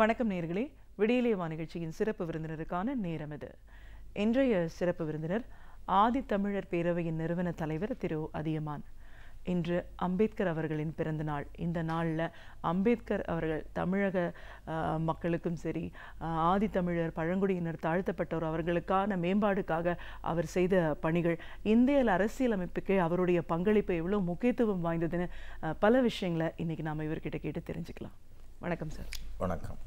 வணக்கம் நேயர்களே. விடியலேவா நிகழ்ச்சியின் சிறப்பு விருந்தினருக்கான நேரம் இது. இன்றைய சிறப்பு விருந்தினர் ஆதித்தமிழர் பேரவையின் நிறுவன தலைவர் திரு அதியமான். இன்று அம்பேத்கர் அவர்களின் பிறந்த நாள். இந்த நாளில் அம்பேத்கர் அவர்கள் தமிழக மக்களுக்கும் சரி, ஆதித்தமிழர் பழங்குடியினர் தாழ்த்தப்பட்டோர் அவர்களுக்கான மேம்பாடுக்காக அவர் செய்த பணிகள், இந்திய அரசியலமைப்புக்கு அவருடைய பங்களிப்பு எவ்வளோ முக்கியத்துவம் வாய்ந்ததுன்னு பல விஷயங்களை இன்னைக்கு நாம் இவர்கிட்ட கேட்டு தெரிஞ்சுக்கலாம். வணக்கம் சார். வணக்கம்.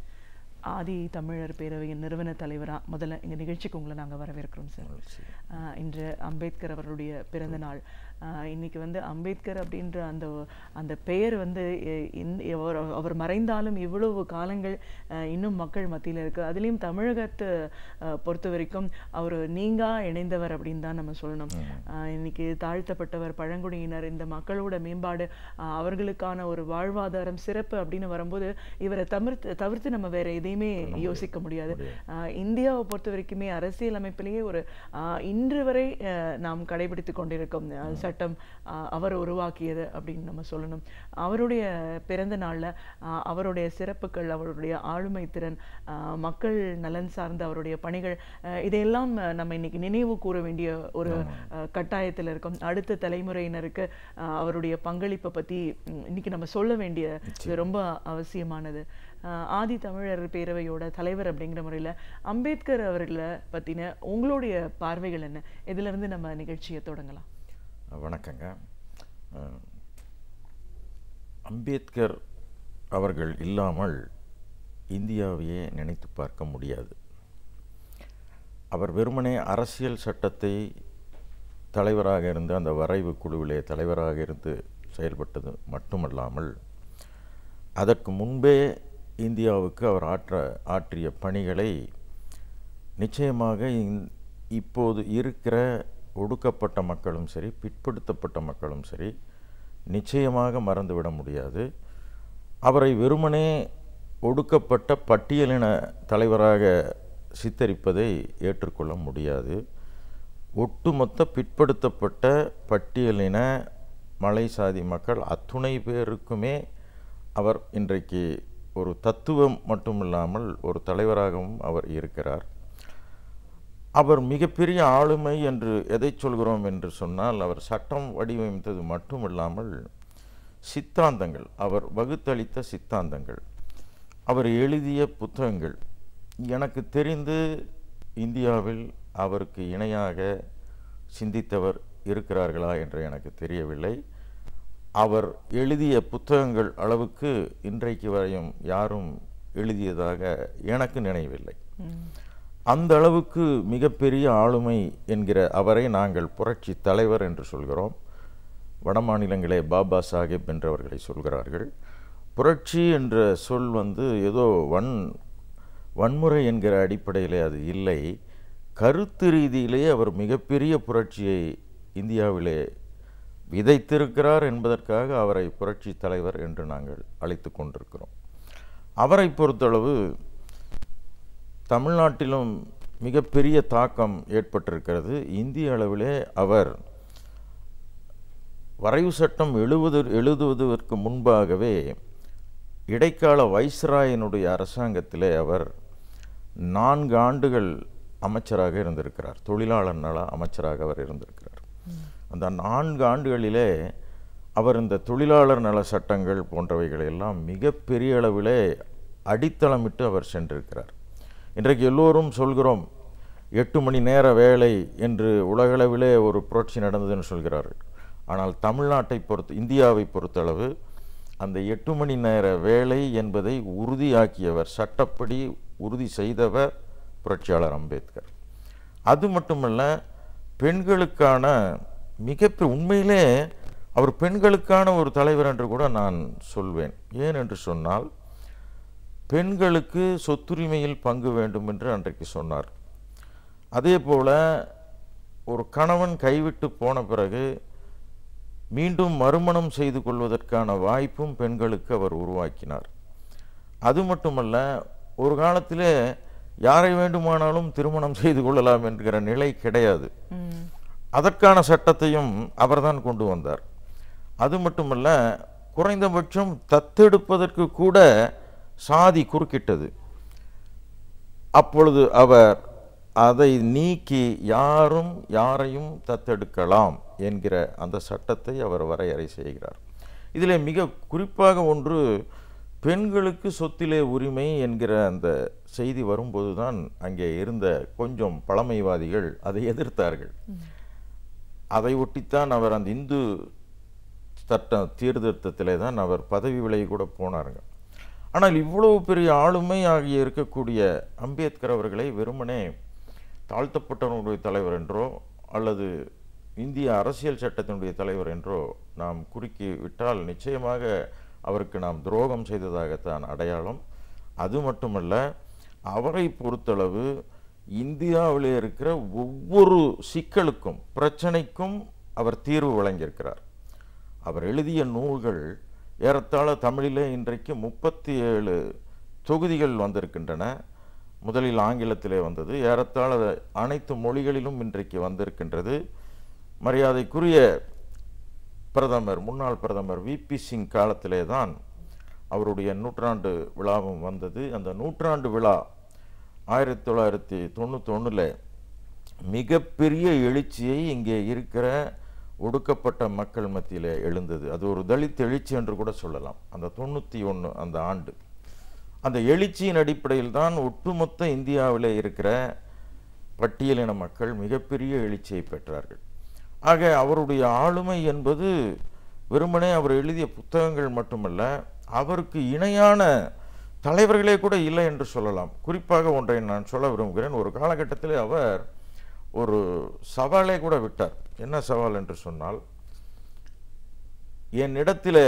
ஆதி தமிழர் பேரவையின் நிறுவன தலைவராக முதல்ல எங்கள் நிகழ்ச்சிக்கு உங்களை நாங்கள் வரவேற்கிறோம் சார். இன்று அம்பேத்கர் அவருடைய பிறந்த நாள். இன்னைக்கு அம்பேத்கர் அப்படின்ற அந்த பெயர் அவர் மறைந்தாலும் இவ்வளவு காலங்கள் இன்னும் மக்கள் மத்தியில் இருக்குது. அதுலேயும் தமிழகத்தை பொறுத்த வரைக்கும் அவர் நீங்கா இணைந்தவர் அப்படின்னு தான் நம்ம சொல்லணும். இன்னைக்கு தாழ்த்தப்பட்டவர், பழங்குடியினர், இந்த மக்களோட மேம்பாடு, அவர்களுக்கான ஒரு வாழ்வாதாரம், சிறப்பு அப்படின்னு வரும்போது இவரை தவிர்த்து நம்ம வேற எதையுமே யோசிக்க முடியாது. இந்தியாவை பொறுத்த வரைக்குமே அரசியலமைப்பிலேயே ஒரு இன்று வரை நாம் கடைபிடித்து கொண்டிருக்கும் சட்டம் அவர் உருவாக்கியது அப்படின்னு நம்ம சொல்லணும். அவருடைய பிறந்த நாளில் அவருடைய சிறப்புகள், அவருடைய ஆளுமை திறன், மக்கள் நலன் சார்ந்த அவருடைய பணிகள், இதையெல்லாம் நம்ம இன்னைக்கு நினைவு கூற வேண்டிய ஒரு கட்டாயத்தில் இருக்கும். அடுத்த தலைமுறையினருக்கு அவருடைய பங்களிப்பை பற்றி இன்னைக்கு நம்ம சொல்ல வேண்டிய ரொம்ப அவசியமானது. ஆதி தமிழர் பேரவையோட தலைவர் அப்படிங்கிற முறையில் அம்பேத்கர் அவர்களை பற்றின உங்களுடைய பார்வைகள் என்ன? இதிலிருந்து நம்ம நிகழ்ச்சியை தொடங்கலாம். வணக்கங்க. அம்பேத்கர் அவர்கள் இல்லாமல் இந்தியாவையே நினைத்து பார்க்க முடியாது. அவர் வெறுமனே அரசியல் சட்டத்தை தலைவராக இருந்து அந்த வரைவு குழுவிலே தலைவராக இருந்து செயல்பட்டது மட்டுமல்லாமல் அதற்கு முன்பே இந்தியாவுக்கு அவர் ஆற்றிய பணிகளை நிச்சயமாக இப்போது இருக்கிற ஒடுக்கப்பட்ட மக்களும் சரி, பிற்படுத்தப்பட்ட மக்களும் சரி நிச்சயமாக மறந்துவிட முடியாது. அவரை வெறுமனே ஒடுக்கப்பட்ட பட்டியலின தலைவராக சித்தரிப்பதை ஏற்றுக்கொள்ள முடியாது. ஒட்டுமொத்த பிற்படுத்தப்பட்ட பட்டியலின மலை சாதி மக்கள் அத்துணை பேருக்குமே அவர் இன்றைக்கு ஒரு தத்துவம் மட்டுமில்லாமல் ஒரு தலைவராகவும் அவர் இருக்கிறார். அவர் மிகப்பெரிய ஆளுமை என்று எதை சொல்கிறோம் என்று சொன்னால், அவர் சட்டம் வடிவமைத்தது மட்டுமில்லாமல் சித்தாந்தங்கள், அவர் வகுத்தளித்த சித்தாந்தங்கள், அவர் எழுதிய புத்தகங்கள், எனக்கு தெரிந்து இந்தியாவில் அவருக்கு இணையாக சிந்தித்தவர் இருக்கிறார்களா என்று எனக்கு தெரியவில்லை. அவர் எழுதிய புத்தகங்கள் அளவுக்கு இன்றைக்கு வரையும் யாரும் எழுதியதாக எனக்கு நினைவில்லை. அந்த அளவுக்கு மிகப்பெரிய ஆளுமை என்கிற அவரை நாங்கள் புரட்சி தலைவர் என்று சொல்கிறோம். வட மாநிலங்களே பாபா சாஹேப் என்றவர்களை சொல்கிறார்கள். புரட்சி என்ற சொல் ஏதோ வன்முறை என்கிற அடிப்படையிலே அது இல்லை. கருத்து ரீதியிலே அவர் மிகப்பெரிய புரட்சியை இந்தியாவிலே விதைத்திருக்கிறார் என்பதற்காக அவரை புரட்சி தலைவர் என்று நாங்கள் அழைத்து கொண்டிருக்கிறோம். அவரை பொறுத்தளவு தமிழ்நாட்டிலும் மிகப்பெரிய தாக்கம் ஏற்பட்டிருக்கிறது. இந்திய அளவிலே அவர் வரைவு சட்டம் எழுதுவதற்கு முன்பாகவே இடைக்கால வைஸ்ராயினுடைய அரசாங்கத்திலே அவர் 4 ஆண்டுகள் அமைச்சராக இருந்திருக்கிறார். தொழிலாளர் நல அமைச்சராக அவர் இருந்திருக்கிறார். அந்த 4 ஆண்டுகளிலே அவர் இந்த தொழிலாளர் நல சட்டங்கள் போன்றவைகளை எல்லாம் மிகப்பெரிய அளவிலே அடித்தளமிட்டு அவர் சென்றிருக்கிறார். இன்றைக்கு எல்லோரும் சொல்கிறோம் 8 மணி நேர வேலை என்று உலகளவிலே ஒரு புரட்சி நடந்ததுன்னு சொல்கிறார்கள். ஆனால் இந்தியாவை பொறுத்தளவு அந்த 8 மணி நேர வேலை என்பதை உறுதியாக்கியவர், சட்டப்படி உறுதி செய்தவர் புரட்சியாளர் அம்பேத்கர். அது மட்டுமல்ல, பெண்களுக்கான உண்மையிலே அவர் பெண்களுக்கான ஒரு தலைவர் என்று கூட நான் சொல்வேன். ஏன் என்று சொன்னால், பெண்களுக்கு சொத்துரிமையில் பங்கு வேண்டும் என்று அன்றைக்கு சொன்னார். அதே போல ஒரு கணவன் கைவிட்டு போன பிறகு மீண்டும் மறுமணம் செய்து கொள்வதற்கான வாய்ப்பும் பெண்களுக்கு அவர் உருவாக்கினார். அது மட்டுமல்ல, ஒரு காலத்திலே யாரை வேண்டுமானாலும் திருமணம் செய்து கொள்ளலாம் என்கிற நிலை கிடையாது. அதற்கான சட்டத்தையும் அவர்தான் கொண்டு வந்தார். அது மட்டுமல்ல, குறைந்தபட்சம் தத்தெடுப்பதற்கு கூட சாதி குறுக்கிட்டது. அப்பொழுது அவர் அதை நீக்கி யாரும் யாரையும் தத்தெடுக்கலாம் என்கிற அந்த சட்டத்தை அவர் வரையறை செய்கிறார். இதிலே மிக குறிப்பாக ஒன்று, பெண்களுக்கு சொத்திலே உரிமை என்கிற அந்த செய்தி வரும்போது தான் அங்கே இருந்த கொஞ்சம் பழமைவாதிகள் அதை எதிர்த்தார்கள். அதை ஒட்டித்தான் அவர் அந்த இந்து சட்ட சீர்திருத்தத்திலே தான் அவர் பதவி விலகி கூட போனாருங்க. ஆனால் இவ்வளவு பெரிய ஆளுமை ஆகிய இருக்கக்கூடிய அம்பேத்கர் அவர்களை வெறுமனே தாழ்த்தப்பட்டவர்களுடைய தலைவர் என்றோ அல்லது இந்திய அரசியல் சட்டத்தினுடைய தலைவர் என்றோ நாம் குறுக்கி விட்டால் நிச்சயமாக அவருக்கு நாம் துரோகம் செய்ததாகத்தான் அடையாளம். அது மட்டுமல்ல, அவரை பொறுத்தளவு இந்தியாவிலே இருக்கிற ஒவ்வொரு சிக்கலுக்கும் பிரச்சனைக்கும் அவர் தீர்வு வழங்கியிருக்கிறார். அவர் எழுதிய நூல்கள் ஏறத்தாழ தமிழிலே இன்றைக்கு 37 தொகுதிகள் வந்திருக்கின்றன. முதலில் ஆங்கிலத்திலே வந்தது, ஏறத்தாழ அனைத்து மொழிகளிலும் இன்றைக்கு வந்திருக்கின்றது. மரியாதைக்குரிய பிரதமர், முன்னாள் பிரதமர் விபி சிங் காலத்திலே தான் அவருடைய நூற்றாண்டு விழாவும் வந்தது. அந்த நூற்றாண்டு விழா 1991 மிகப்பெரிய எழுச்சியை இங்கே இருக்கிற ஒடுக்கப்பட்ட மக்கள் மத்தியில் எழுந்தது. அது ஒரு தலித் எழுச்சி என்று கூட சொல்லலாம். அந்த 91 அந்த ஆண்டு, அந்த எழுச்சியின் அடிப்படையில் தான் ஒட்டுமொத்த இந்தியாவிலே இருக்கிற பட்டியலின மக்கள் மிகப்பெரிய எழுச்சியை பெற்றார்கள். ஆக அவருடைய ஆளுமை என்பது வெறுமனே அவர் எழுதிய புத்தகங்கள் மட்டுமல்ல, அவருக்கு இணையான தலைவர்களே கூட இல்லை என்று சொல்லலாம். குறிப்பாக ஒன்றை நான் சொல்ல விரும்புகிறேன். ஒரு காலகட்டத்தில் அவர் ஒரு சவாலை கூட விட்டார். என்ன சவால் என்று சொன்னால், என்னிடத்தில்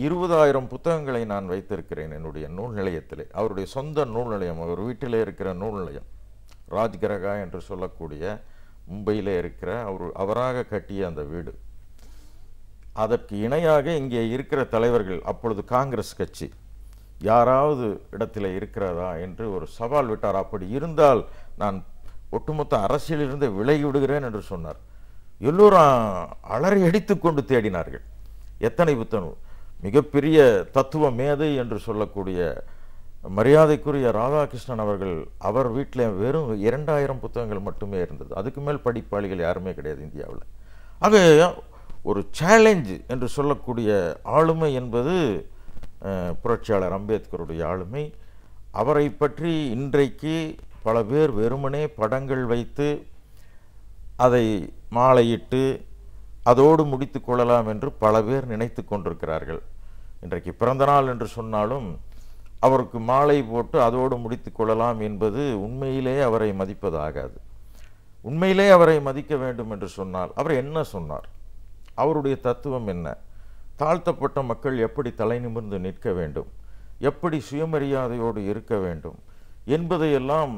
20,000 புத்தகங்களை நான் வைத்திருக்கிறேன் என்னுடைய நூல் நிலையத்திலே. அவருடைய சொந்த நூல் நிலையம், அவர் வீட்டிலே இருக்கிற நூல் நிலையம், ராஜ்கிரகா என்று சொல்லக்கூடிய மும்பையிலே இருக்கிற அவராக கட்டிய அந்த வீடு. அதற்கு இணையாக இங்கே இருக்கிற தலைவர்கள், அப்பொழுது காங்கிரஸ் கட்சி, யாராவது இடத்துல இருக்கிறதா என்று ஒரு சவால் விட்டார். அப்படி இருந்தால் நான் ஒட்டுமொத்த அரசியலிருந்து விலகி விடுகிறேன் என்று சொன்னார். எல்லோரும் அலறி அடித்து கொண்டு தேடினார்கள். எத்தனை புத்தகம், மிகப்பெரிய தத்துவ மேதை என்று சொல்லக்கூடிய மரியாதைக்குரிய ராதாகிருஷ்ணன் அவர்கள், அவர் வீட்டில் வெறும் 2000 புத்தகங்கள் மட்டுமே இருந்தது. அதுக்கு மேல் படிப்பாளிகள் யாருமே கிடையாது இந்தியாவில். ஆக ஒரு சேலஞ்சு என்று சொல்லக்கூடிய ஆளுமை என்பது புரட்சியாளர் அம்பேத்கருடைய ஆளுமை. அவரை பற்றி இன்றைக்கு பல பேர் வெறுமனே படங்கள் வைத்து அதை மாலையிட்டு அதோடு முடித்து கொள்ளலாம் என்று பல பேர் நினைத்து கொண்டிருக்கிறார்கள். இன்றைக்கு பிறந்த நாள் என்று சொன்னாலும் அவருக்கு மாலை போட்டு அதோடு முடித்து கொள்ளலாம் என்பது உண்மையிலே அவரை மதிப்பதாகாது. உண்மையிலே அவரை மதிக்க வேண்டும் என்று சொன்னால் அவர் என்ன சொன்னார், அவருடைய தத்துவம் என்ன, தாழ்த்தப்பட்ட மக்கள் எப்படி தலை நிமிர்ந்து நிற்க வேண்டும், எப்படி சுயமரியாதையோடு இருக்க வேண்டும் என்பதையெல்லாம்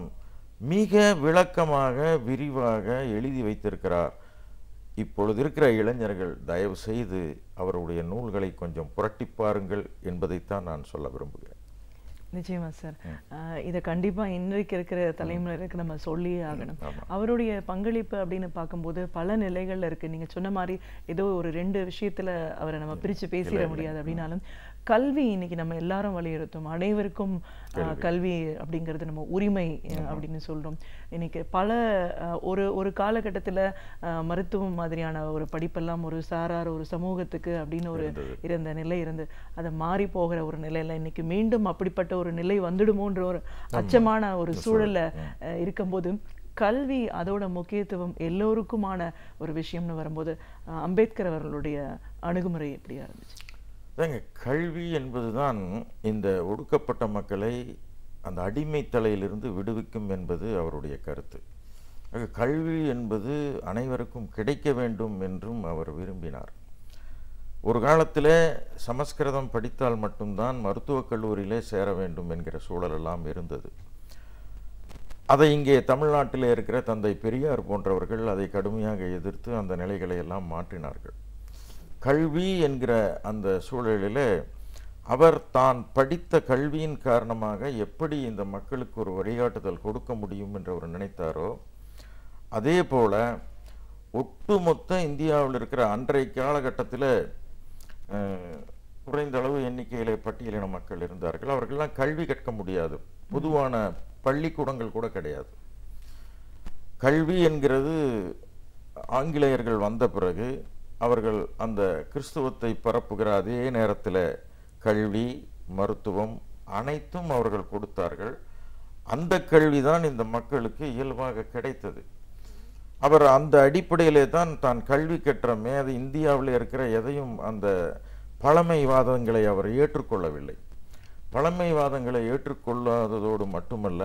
மிக விளக்கமாக விரிவாக எழுதி வைத்திருக்கிறார். இப்பொழுது இருக்கிற இளைஞர்கள் தயவு செய்து அவருடைய நூல்களை கொஞ்சம் புரட்டி பாருங்கள் என்பதைத்தான் நான் சொல்ல விரும்புகிறேன். நிச்சயமா சார், இதை கண்டிப்பா இன்றைக்கு இருக்கிற தலைமுறைக்கு நம்ம சொல்லியே ஆகணும். அவருடைய பங்களிப்பு அப்படின்னு பார்க்கும்போது பல நிலைகள்ல இருக்கு. நீங்க சொன்ன மாதிரி ஏதோ ஒரு 2 விஷயத்துல அவரை நம்ம பிரிச்சு பேசிட முடியாது. அப்படின்னாலும் கல்வி இன்னைக்கு நம்ம எல்லாரும் வலியுறுத்தும், அனைவருக்கும் கல்வி அப்படிங்கிறது நம்ம உரிமை அப்படின்னு சொல்றோம். இன்னைக்கு பல ஒரு காலகட்டத்துல மருத்துவம் மாதிரியான ஒரு படிப்பெல்லாம் ஒரு சாரார் ஒரு சமூகத்துக்கு அப்படின்னு ஒரு இருந்த நிலை இருந்து அதை மாறி போகிற ஒரு நிலையில இன்னைக்கு மீண்டும் அப்படிப்பட்ட ஒரு நிலை வந்துடுமோன்ற ஒரு அச்சமான ஒரு சூழல்ல இருக்கும்போது கல்வி அதோட முக்கியத்துவம் எல்லோருக்குமான ஒரு விஷயம்னு வரும்போது அம்பேத்கர் அவர்களுடைய அணுகுமுறை எப்படியா இருந்துச்சு? கல்வி என்பதுதான் இந்த ஒடுக்கப்பட்ட மக்களை அந்த அடிமை தலையிலிருந்து விடுவிக்கும் என்பது அவருடைய கருத்து. கல்வி என்பது அனைவருக்கும் கிடைக்க வேண்டும் என்றும் அவர் விரும்பினார். ஒரு காலத்தில் சமஸ்கிருதம் படித்தால் மட்டும்தான் மருத்துவக் கல்லூரியிலே சேர வேண்டும் என்கிற சூழலெல்லாம் இருந்தது. அதை இங்கே தமிழ்நாட்டிலே இருக்கிற தந்தை பெரியார் போன்றவர்கள் அதை கடுமையாக எதிர்த்து அந்த நிலைகளை எல்லாம் மாற்றினார்கள். கல்வி என்கிற அந்த சூழலில் அவர் தான் படித்த கல்வியின் காரணமாக எப்படி இந்த மக்களுக்கு ஒரு வழிகாட்டுதல் கொடுக்க முடியும் என்று அவர் நினைத்தாரோ, அதே போல ஒட்டுமொத்த இந்தியாவில் இருக்கிற அன்றைய காலகட்டத்தில் குறைந்த அளவு எண்ணிக்கையில் பட்டியலின மக்கள் இருந்தார்கள். அவர்களெல்லாம் கல்வி கற்க முடியாது. பொதுவான பள்ளிக்கூடங்கள் கூட கிடையாது. கல்வி என்கிறது ஆங்கிலேயர்கள் வந்த பிறகு அவர்கள் அந்த கிறிஸ்துவத்தை பரப்புகிற அதே நேரத்தில் கல்வி, மருத்துவம் அனைத்தும் அவர்கள் கொடுத்தார்கள். அந்த கல்விதான் இந்த மக்களுக்கு இயல்பாக கிடைத்தது. அவர் அந்த அடிப்படையிலே தான் கல்வி கற்ற மேதை இந்தியாவில் இருக்கிற எதையும் அந்த பழமைவாதங்களை அவர் ஏற்றுக்கொள்ளவில்லை. பழமைவாதங்களை ஏற்றுக்கொள்ளாததோடு மட்டுமல்ல,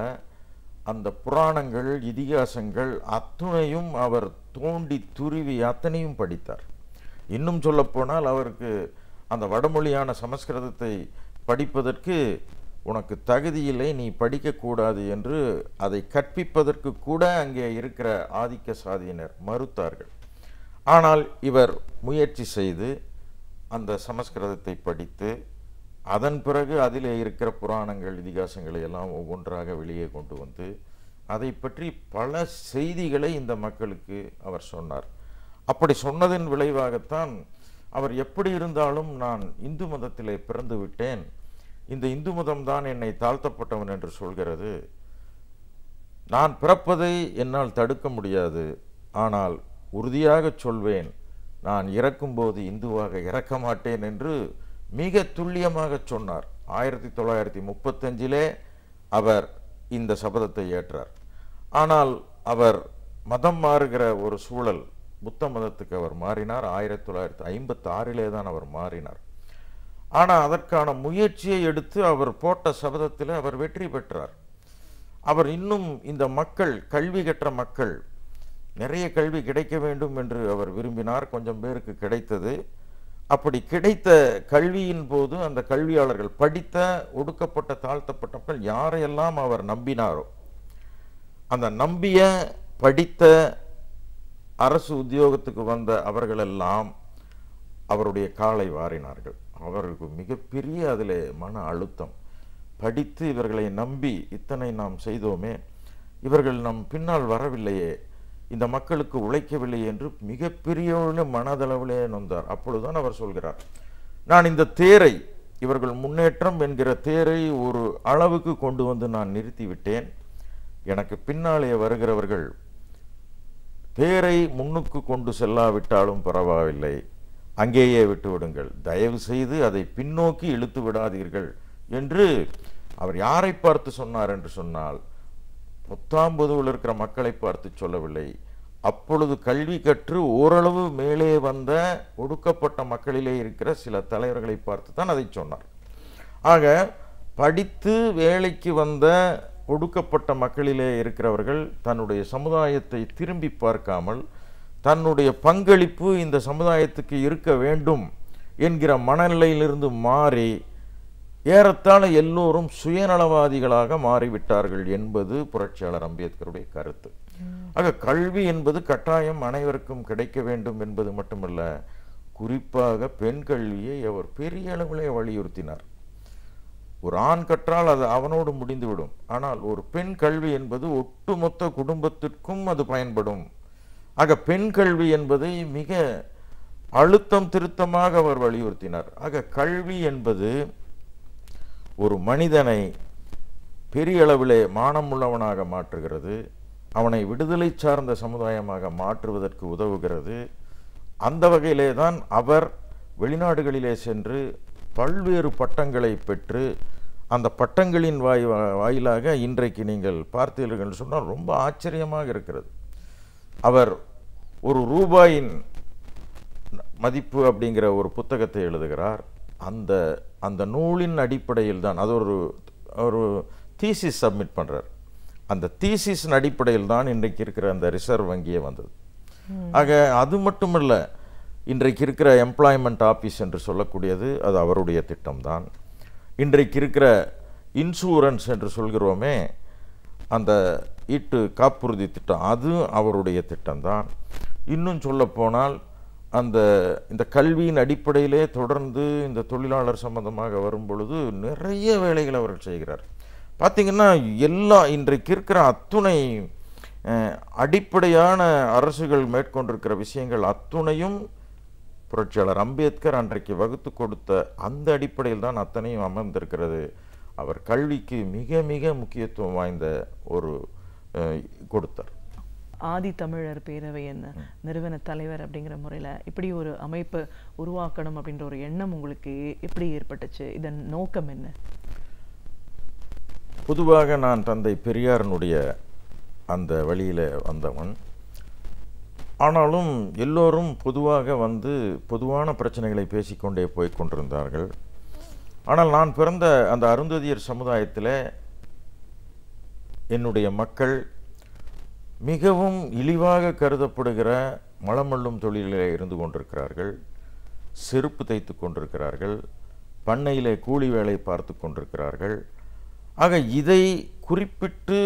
அந்த புராணங்கள், இதிகாசங்கள் அத்துணையும் அவர் தோண்டி துருவி அத்தனையும் படித்தார். இன்னும் சொல்லப்போனால் அவருக்கு அந்த வடமொழியான சமஸ்கிருதத்தை படிப்பதற்கு உனக்கு தகுதியில்லை, நீ படிக்கக்கூடாது என்று அதை கற்பிப்பதற்கு கூட அங்கே இருக்கிற ஆதிக்க சாதியினர் மறுத்தார்கள். ஆனால் இவர் முயற்சி செய்து அந்த சமஸ்கிருதத்தை படித்து அதன் பிறகு அதிலே இருக்கிற புராணங்கள், இதிகாசங்களை எல்லாம் ஒவ்வொன்றாக வெளியே கொண்டு வந்து அதை பற்றி பல செய்திகளை இந்த மக்களுக்கு அவர் சொன்னார். அப்படி சொன்னதன் விளைவாகத்தான் அவர் எப்படி இருந்தாலும் நான் இந்து மதத்திலே பிறந்து விட்டேன், இந்த இந்து மதம்தான் என்னை தாழ்த்தப்பட்டவன் என்று சொல்கிறது, நான் பிறப்பதை என்னால் தடுக்க முடியாது, ஆனால் உறுதியாக சொல்வேன், நான் இறக்கும்போது இந்துவாக இறக்க மாட்டேன் என்று மிக துல்லியமாக சொன்னார். 1935 அவர் இந்த சபதத்தை ஏற்றார். ஆனால் அவர் மதம் மாறுகிற ஒரு சூழல், புத்த மதத்துக்கு அவர் மாறினார். 1956 தான் அவர் மாறினார். ஆனால் அதற்கான முயற்சியை எடுத்து அவர் போட்ட சபதத்தில் அவர் வெற்றி பெற்றார். அவர் இன்னும் இந்த மக்கள், கல்வி கற்ற மக்கள், நிறைய கல்வி கிடைக்க வேண்டும் என்று அவர் விரும்பினார். கொஞ்சம் பேருக்கு கிடைத்தது. அப்படி கிடைத்த கல்வியின் போது அந்த கல்வியாளர்கள், படித்த ஒடுக்கப்பட்ட தாழ்த்தப்பட்ட மக்கள் யாரையெல்லாம் அவர் நம்பினாரோ, அந்த நம்பிய படித்த அரசு உத்தியோகத்துக்கு வந்த அவர்களெல்லாம் அவருடைய காலை வாரினார்கள். அவர்களுக்கு மிகப்பெரிய அதிலே மன அழுத்தம். படித்து இவர்களை நம்பி இத்தனை நாம் செய்தோமே, இவர்கள் நம் பின்னால் வரவில்லையே, இந்த மக்களுக்கு உழைக்கவில்லை என்று மிகப்பெரிய மனதளவிலே நொந்தார். அப்பொழுதுதான் அவர் சொல்கிறார், நான் இந்த தேரை, இவர்கள் முன்னேற்றம் என்கிற தேரை ஒரு அளவுக்கு கொண்டு வந்து நான் நிறுத்திவிட்டேன். எனக்கு பின்னாலே வருகிறவர்கள் தேரை முன்னுக்கு கொண்டு செல்லாவிட்டாலும் பரவாயில்லை, அங்கேயே விட்டு விடுங்கள், தயவு செய்து அதை பின்னோக்கி இழுத்து விடாதீர்கள் என்று அவர் யாரை பார்த்து சொன்னார் என்று சொன்னால், புத்தாம்புதுவில் இருக்கிற மக்களை பார்த்து சொல்லவில்லை. அப்பொழுது கல்வி கற்று ஓரளவு மேலே வந்த ஒடுக்கப்பட்ட மக்களிலே இருக்கிற சில தலைவர்களை பார்த்து தான் அதை சொன்னார். ஆக படித்து வேலைக்கு வந்த ஒடுக்கப்பட்ட மக்களிலே இருக்கிறவர்கள் தன்னுடைய சமுதாயத்தை திரும்பி பார்க்காமல் தன்னுடைய பங்களிப்பு இந்த சமுதாயத்துக்கு இருக்க வேண்டும் என்கிற மனநிலையிலிருந்து மாறி ஏறத்தாழ எல்லோரும் சுயநலவாதிகளாக மாறிவிட்டார்கள் என்பது புரட்சியாளர் அம்பேத்கருடைய கருத்து. ஆக கல்வி என்பது கட்டாயம் அனைவருக்கும் கிடைக்க வேண்டும் என்பது மட்டுமல்ல, குறிப்பாக பெண் கல்வியை அவர் பெரிய அளவிலே வலியுறுத்தினார். ஒரு ஆண் கற்றால் அது அவனோடு முடிந்துவிடும், ஆனால் ஒரு பெண் கல்வி என்பது ஒட்டுமொத்த குடும்பத்திற்கும் அது பயன்படும். ஆக பெண் கல்வி என்பதை மிக அழுத்தம் திருத்தமாக அவர் வலியுறுத்தினார். ஆக கல்வி என்பது ஒரு மனிதனை பெரிய அளவிலே மானமுள்ளவனாக மாற்றுகிறது, அவனை விடுதலை சார்ந்த சமுதாயமாக மாற்றுவதற்கு உதவுகிறது. அந்த வகையிலே தான் அவர் வெளிநாடுகளிலே சென்று பல்வேறு பட்டங்களை பெற்று, அந்த பட்டங்களின் வாயிலாக இன்றைக்கு நீங்கள் பார்த்தீர்கள் சொன்னால் ரொம்ப ஆச்சரியமாக இருக்கிறது. அவர் ஒரு ரூபாயின் மதிப்பு அப்படிங்கிற ஒரு புத்தகத்தை எழுதுகிறார். அந்த நூலின் அடிப்படையில் தான் அது ஒரு தீசிஸ் சப்மிட் பண்ணுறார். அந்த தீசிஸின் அடிப்படையில் தான் இன்றைக்கு இருக்கிற அந்த ரிசர்வ் வங்கியே வந்தது. ஆக அது மட்டுமல்ல, இன்றைக்கு இருக்கிற எம்ப்ளாய்மெண்ட் ஆஃபீஸ் என்று சொல்லக்கூடியது அது அவருடைய திட்டம்தான். இன்றைக்கு இருக்கிற இன்சூரன்ஸ் என்று சொல்கிறோமே, அந்த ஈட்டு காப்புறுதி திட்டம், அது அவருடைய திட்டம்தான். இன்னும் சொல்லப்போனால் இந்த கல்வியின் அடிப்படையிலே தொடர்ந்து இந்த தொழிலாளர் சம்பந்தமாக வரும் பொழுது நிறைய வேலைகள் அவர்கள் செய்கிறார். பார்த்திங்கன்னா இன்றைக்கு இருக்கிற அத்துணை அடிப்படையான அரசுகள் மேற்கொண்டிருக்கிற விஷயங்கள் அத்துணையும் புரட்சியாளர் அம்பேத்கர் அன்றைக்கு வகுத்து கொடுத்த அந்த அடிப்படையில் தான் அத்தனையும் அமர்ந்திருக்கிறது. அவர் கல்விக்கு மிக மிக முக்கியத்துவம் வாய்ந்த ஒரு கொடுத்தார். ஆதி தமிழர் பேரவையின் நிறுவன தலைவர் அப்படிங்கிற முறையில் இப்படி ஒரு அமைப்பு உருவாக்கணும் அப்படின்ற ஒரு எண்ணம் உங்களுக்கு எப்படி ஏற்பட்டுச்சு? இதன் நோக்கம் என்ன? பொதுவாக நான் தந்தை பெரியாரனுடைய அந்த வழியில் வந்தவன். ஆனாலும் எல்லோரும் பொதுவாக வந்து பொதுவான பிரச்சனைகளை பேசிக்கொண்டே போய் கொண்டிருந்தார்கள். ஆனால் நான் பிறந்த அந்த அருந்ததியர் சமுதாயத்தில் என்னுடைய மக்கள் மிகவும் இழிவாக கருதப்படுகிற மலமள்ளும் தொழிலிலே இருந்து கொண்டிருக்கிறார்கள், செருப்பு தைத்து கொண்டிருக்கிறார்கள், பண்ணையிலே கூலி வேலை பார்த்து கொண்டிருக்கிறார்கள். ஆக இதை குறிப்பிட்டு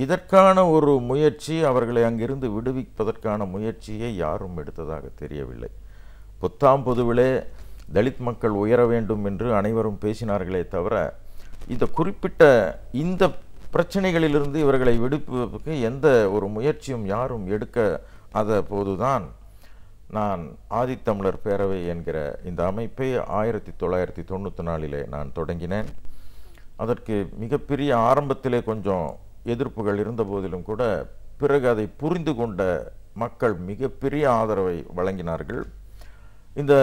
இதற்கான ஒரு முயற்சி, அவர்களை அங்கிருந்து விடுவிப்பதற்கான முயற்சியை யாரும் எடுத்ததாக தெரியவில்லை. புத்தாம் பொதுவிலே தலித் மக்கள் உயர வேண்டும் என்று அனைவரும் பேசினார்களே தவிர இந்த குறிப்பிட்ட இந்த பிரச்சனைகளிலிருந்து இவர்களை விடுவிப்பதற்கு எந்த ஒரு முயற்சியும் யாரும் எடுக்காத போதுதான் நான் ஆதித்தமிழர் பேரவை என்கிற இந்த அமைப்பை 1994 நான் தொடங்கினேன். அதற்கு மிகப்பெரிய ஆரம்பத்திலே கொஞ்சம் எதிர்ப்புகள் இருந்த போதிலும் கூட பிறகு அதை புரிந்து கொண்ட மக்கள் மிகப்பெரிய ஆதரவை வழங்கினார்கள். இந்த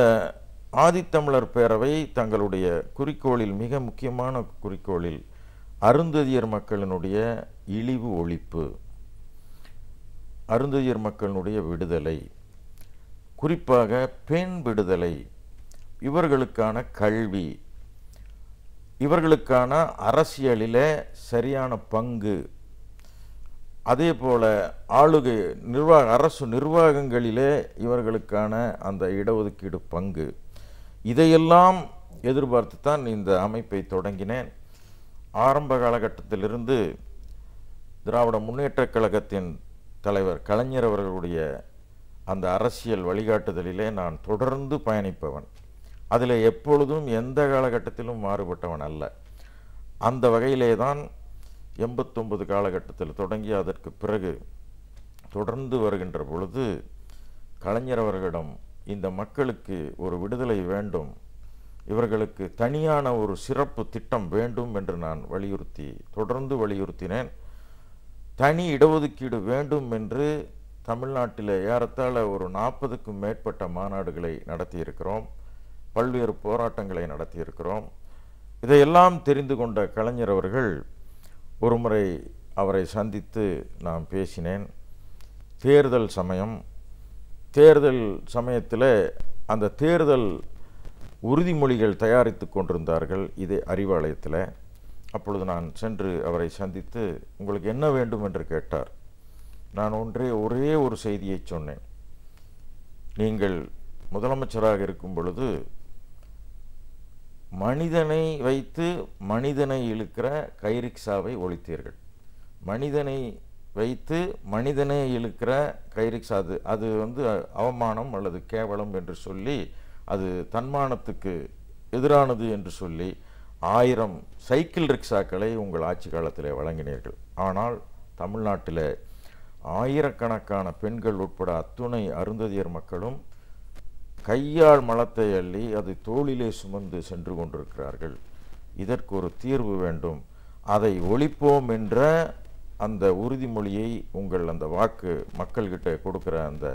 ஆதித்தமிழர் பேரவை தங்களுடைய குறிக்கோளில், மிக முக்கியமான குறிக்கோளில், அருந்ததியர் மக்களினுடைய இழிவு ஒழிப்பு, அருந்ததியர் மக்களினுடைய விடுதலை, குறிப்பாக பெண் விடுதலை, இவர்களுக்கான கல்வி, இவர்களுக்கான அரசியலிலே சரியான பங்கு, அதே போல ஆளுகை அரசு நிர்வாகங்களிலே இவர்களுக்கான அந்த இடஒதுக்கீடு பங்கு, இதையெல்லாம் எதிர்பார்த்து தான் இந்த அமைப்பை தொடங்கினேன். ஆரம்ப காலகட்டத்திலிருந்து திராவிட முன்னேற்றக் கழகத்தின் தலைவர் கலைஞர் அவர்களுடைய அந்த அரசியல் வழிகாட்டுதலிலே நான் தொடர்ந்து பயணிப்பவன். அதில் எப்பொழுதும் எந்த காலகட்டத்திலும் மாறுபட்டவன் அல்ல. அந்த வகையிலே தான் 89 காலகட்டத்தில் தொடங்கி அதற்கு பிறகு தொடர்ந்து வருகின்ற பொழுது கலைஞர் அவர்களிடம் இந்த மக்களுக்கு ஒரு விடுதலை வேண்டும், இவர்களுக்கு தனியான ஒரு சிறப்பு திட்டம் வேண்டும் என்று நான் தொடர்ந்து வலியுறுத்தினேன். தனி இடஒதுக்கீடு வேண்டும் என்று தமிழ்நாட்டில் ஏறத்தாழ ஒரு 40க்கும் மேற்பட்ட மாநாடுகளை நடத்தியிருக்கிறோம், பல்வேறு போராட்டங்களை நடத்தியிருக்கிறோம். இதையெல்லாம் தெரிந்து கொண்ட கலைஞர் அவர்கள் ஒரு முறை அவரை சந்தித்து நான் பேசினேன். தேர்தல் சமயத்தில் அந்த தேர்தல் உறுதிமொழிகள் தயாரித்து கொண்டிருந்தார்கள் இதே அறிவாலயத்தில். அப்பொழுது நான் சென்று அவரை சந்தித்து உங்களுக்கு என்ன வேண்டும் என்று கேட்டார். நான் ஒரே ஒரு செய்தியை சொன்னேன். நீங்கள் முதலமைச்சராக இருக்கும் பொழுது மனிதனை வைத்து மனிதனை இழுக்கிற கைரிக்ஸாவை ஒழித்தீர்கள். மனிதனை வைத்து மனிதனை இழுக்கிற கைரிக்ஸா அது அவமானம் அல்லது கேவலம் என்று சொல்லி, அது தன்மானத்துக்கு எதிரானது என்று சொல்லி 1000 சைக்கிள் ரிக்ஷாக்களை உங்கள் ஆட்சி காலத்தில் வழங்கினீர்கள். ஆனால் தமிழ்நாட்டில் ஆயிரக்கணக்கான பெண்கள் உட்பட அத்துணை அருந்ததியர் மக்களும் கையால் மலத்தை அள்ளி அது தோளிலே சுமந்து சென்று கொண்டிருக்கிறார்கள். இதற்கு ஒரு தீர்வு வேண்டும், அதை ஒழிப்போம் என்ற அந்த உறுதிமொழியை உங்கள் அந்த வாக்கு மக்கள்கிட்ட கொடுக்குற அந்த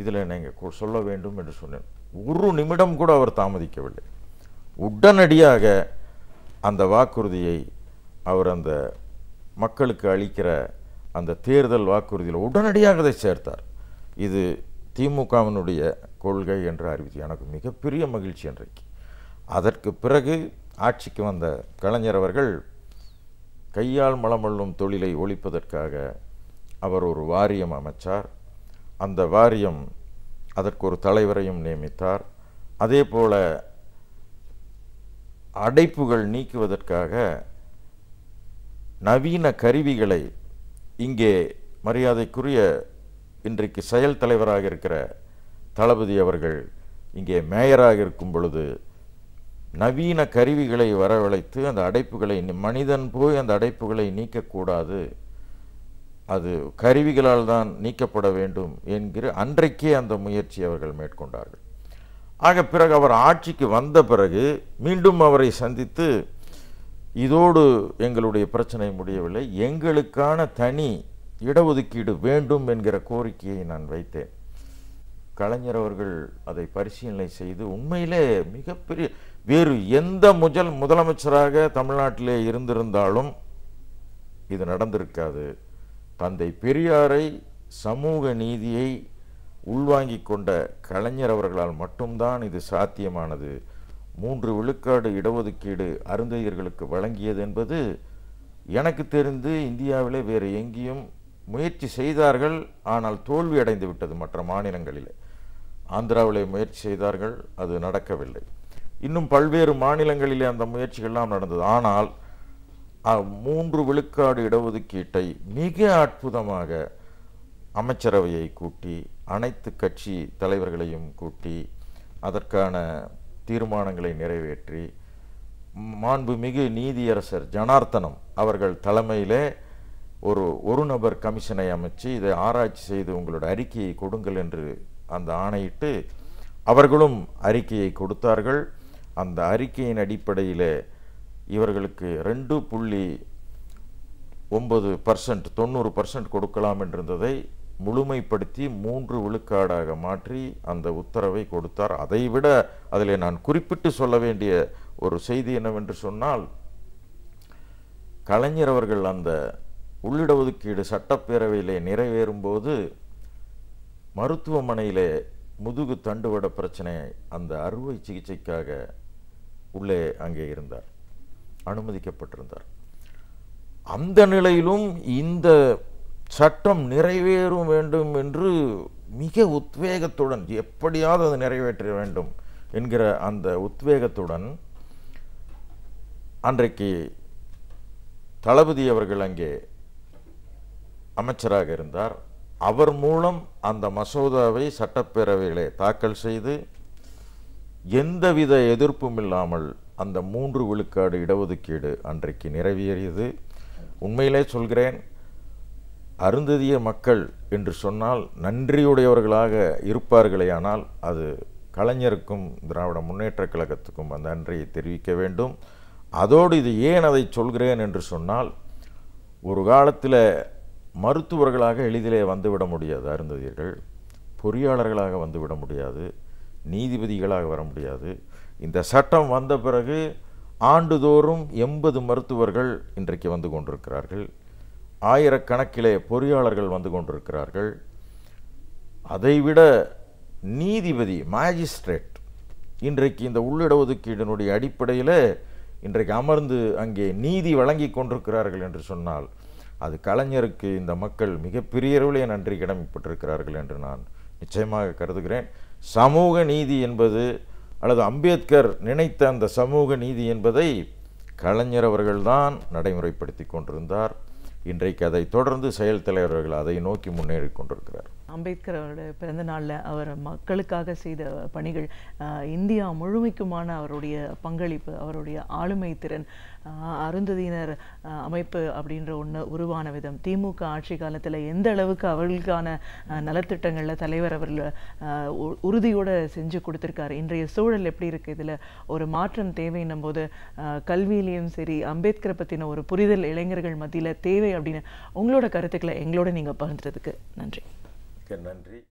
இதில் நீங்கள் சொல்ல வேண்டும் என்று சொன்னேன். ஒரு நிமிடம் கூட அவர் தாமதிக்கவில்லை. உடனடியாக அந்த வாக்குறுதியை அவர் அந்த மக்களுக்கு அளிக்கிற அந்த தேர்தல் வாக்குறுதியில் உடனடியாக அதை சேர்த்தார். இது திமுகவினுடைய கொள்கை என்று அறிவித்து எனக்கு மிகப்பெரிய மகிழ்ச்சி அன்றைக்கு. அதற்கு பிறகு ஆட்சிக்கு வந்த கலைஞர் அவர்கள் கையால் மலமள்ளும் தொழிலை ஒழிப்பதற்காக அவர் ஒரு வாரியம் அமைச்சார். அந்த வாரியம் அதற்கு ஒரு தலைவரையும் நியமித்தார். அதே போல அடைப்புகள் நீக்குவதற்காக நவீன கருவிகளை இங்கே மரியாதைக்குரிய இன்றைக்கு செயல் தலைவராக இருக்கிற தளபதி அவர்கள் இங்கே மேயராக இருக்கும் பொழுது நவீன கருவிகளை வரவழைத்து அந்த அடைப்புகளை, மனிதன் போய் அந்த அடைப்புகளை நீக்கக்கூடாது, அது கருவிகளால் தான் நீக்கப்பட வேண்டும் என்கிற அன்றைக்கே அந்த முயற்சி அவர்கள் மேற்கொண்டார்கள். ஆக பிறகு அவர் ஆட்சிக்கு வந்த பிறகு மீண்டும் அவரை சந்தித்து இதோடு எங்களுடைய பிரச்சனை முடியவில்லை. எங்களுக்கான தனி இடஒதுக்கீடு வேண்டும் என்கிற கோரிக்கையை நான் வைத்தேன். கலைஞர் அவர்கள் அதை பரிசீலனை செய்து உண்மையிலே மிகப்பெரிய வேறு எந்த முதலமைச்சராக தமிழ்நாட்டிலே இருந்திருந்தாலும் இது நடந்திருக்காது. தந்தை பெரியாரை, சமூக நீதியை உள்வாங்கிக் கொண்ட கலைஞர் அவர்களால் மட்டும்தான் இது சாத்தியமானது. 3 விழுக்காடு இடஒதுக்கீடு அருந்ததியர்களுக்கு வழங்கியது என்பது எனக்கு தெரிந்து இந்தியாவிலே வேறு எங்கேயும் முயற்சி செய்தார்கள், ஆனால் தோல்வி அடைந்து விட்டது. மற்ற மாநிலங்களிலே, ஆந்திராவிலே முயற்சி செய்தார்கள், அது நடக்கவில்லை. இன்னும் பல்வேறு மாநிலங்களிலே அந்த முயற்சிகள்லாம் நடந்தது. ஆனால் 3 விழுக்காடு இடஒதுக்கீட்டை மிக அற்புதமாக அமைச்சரவையை கூட்டி, அனைத்து கட்சி தலைவர்களையும் கூட்டி, அதற்கான தீர்மானங்களை நிறைவேற்றி, மாண்புமிகு நீதியரசர் ஜனார்த்தனம் அவர்கள் தலைமையிலே ஒரு நபர் கமிஷனை அமைச்சு இதை ஆராய்ச்சி செய்து உங்களோட அறிக்கையை கொடுங்கள் என்று அந்த ஆணையிட்டு அவர்களும் அறிக்கையை கொடுத்தார்கள். அந்த அறிக்கையின் அடிப்படையில் இவர்களுக்கு 2.9% 90% கொடுக்கலாம் என்றிருந்ததை முழுமைப்படுத்தி 3 விழுக்காடாக மாற்றி அந்த உத்தரவை கொடுத்தார். அதைவிட அதில் நான் குறிப்பிட்டு சொல்ல வேண்டிய ஒரு செய்தி என்னவென்று சொன்னால், கலைஞர் அவர்கள் அந்த உள்ளிடஒதுக்கீடு சட்டப்பேரவையிலே நிறைவேறும்போது மருத்துவமனையிலே முதுகு தண்டுவட பிரச்சனை அந்த அறுவை சிகிச்சைக்காக உள்ளே அங்கே இருந்தார், அனுமதிக்கப்பட்டிருந்தார். அந்த நிலையிலும் இந்த சட்டம் நிறைவேறும் வேண்டும் என்று மிக உத்வேகத்துடன், எப்படியாவது அது நிறைவேற்ற வேண்டும் என்கிற அந்த உத்வேகத்துடன் அன்றைக்கு தளபதி அவர்கள் அங்கே அமைச்சராக இருந்தார். அவர் மூலம் அந்த மசோதாவை சட்டப்பேரவையிலே தாக்கல் செய்து எந்தவித எதிர்ப்பும் இல்லாமல் அந்த 3 விழுக்காடு இடஒதுக்கீடு அன்றைக்கு நிறைவேறியது. உண்மையிலே சொல்கிறேன், அருந்ததிய மக்கள் என்று சொன்னால் நன்றியுடையவர்களாக இருப்பார்களேயானால் அது கலைஞருக்கும் திராவிட முன்னேற்றக் கழகத்துக்கும் அந்த நன்றியை தெரிவிக்க வேண்டும். அதோடு இது ஏன் அதை சொல்கிறேன் என்று சொன்னால், ஒரு காலத்தில் மருத்துவர்களாக எளிதிலே வந்துவிட முடியாது அருந்ததியர்கள், பொறியாளர்களாக வந்துவிட முடியாது, நீதிபதிகளாக வர முடியாது. இந்த சட்டம் வந்த பிறகு ஆண்டுதோறும் 80 மருத்துவர்கள் இன்றைக்கு வந்து கொண்டிருக்கிறார்கள், ஆயிரக்கணக்கிலே பொறியாளர்கள் வந்து கொண்டிருக்கிறார்கள். அதைவிட நீதிபதி, மேஜிஸ்ட்ரேட் இன்றைக்கு இந்த உள்ளிடஒதுக்கீடினுடைய அடிப்படையில் இன்றைக்கு அமர்ந்து அங்கே நீதி வழங்கி கொண்டிருக்கிறார்கள் என்று சொன்னால் அது கலைஞருக்கு இந்த மக்கள் மிகப்பெரிய அளவிலே நன்றி கடமைப்பட்டிருக்கிறார்கள் என்று நான் நிச்சயமாக கருதுகிறேன். சமூக நீதி என்பது, அல்லது அம்பேத்கர் நினைத்த அந்த சமூக நீதி என்பதை கலைஞர் அவர்கள்தான் நடைமுறைப்படுத்தி கொண்டிருந்தார். இன்றைக்கு அதை தொடர்ந்து செயல் தலைவர்கள் அதை நோக்கி முன்னேறி கொண்டிருக்கிறார். அம்பேத்கர் அவருடைய பிறந்த நாளில் அவர் மக்களுக்காக செய்த பணிகள், இந்தியா முழுமைக்குமான அவருடைய பங்களிப்பு, அவருடைய ஆளுமை திறன், அருந்ததியினர் அமைப்பு அப்படின்ற ஒன்று உருவான விதம், திமுக ஆட்சி காலத்தில் எந்த அளவுக்கு அவர்களுக்கான நலத்திட்டங்களில் தலைவர் அவர்கள் உறுதியோடு செஞ்சு கொடுத்துருக்காரு. இன்றைய சூழல் எப்படி இருக்குது, இதில் ஒரு மாற்றம் தேவைன்னும் போது கல்வியிலையும் சரி அம்பேத்கரை பற்றின ஒரு புரிதல் இளைஞர்கள் மத்தியில் தேவை அப்படின்னு உங்களோட கருத்துக்களை எங்களோட நீங்கள் பகிர்ந்ததுக்கு நன்றி. நன்றி.